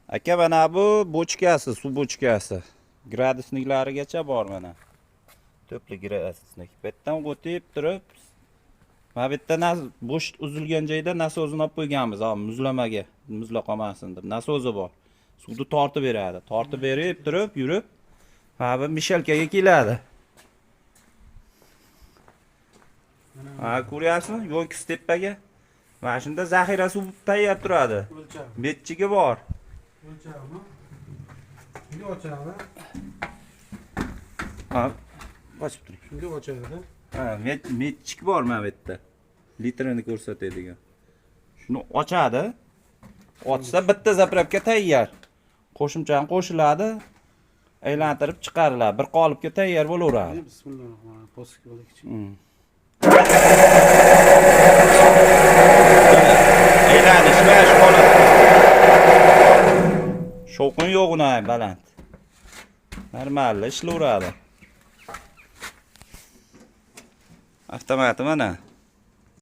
Aka mana bu bochkasi, suv bochkasi. Gradusniklarigacha bor mana. To'pli gradusnik. Bu yerdan o'tib turib, mana bu yerda bo'sh uzilgan joyda nasozini olib qo'yganmiz, muzlamaga, muzla qolmasin deb. Nasozi bor. Suvni tortib beradi. Tortib berib turib, yurib, mana bu mishalkaga keladi. Ha, ko'ryapsizmi? Yo'l tepaga. Mana shunda zaxira suv tayyor turadi. Betchigi bor. O'lchami? Shunga ochadi. Ha, ochib turing. Shunga ochadi. Ha, metchik bor mana bu yerda. Litrini ko'rsatadigan. Shuni ochadi. Ochsa bitta zapravka tayyor. Qo'shimchani qo'shiladi. Aylantirib chiqariladi. Bir qolipga tayyor bo'laveradi. Bismillahirrohmanirrohim. Poski bo'likichi. Aylanish va holat. Shovqin yo'q uni baland. Normal ishlayveradi. Avtomati mana.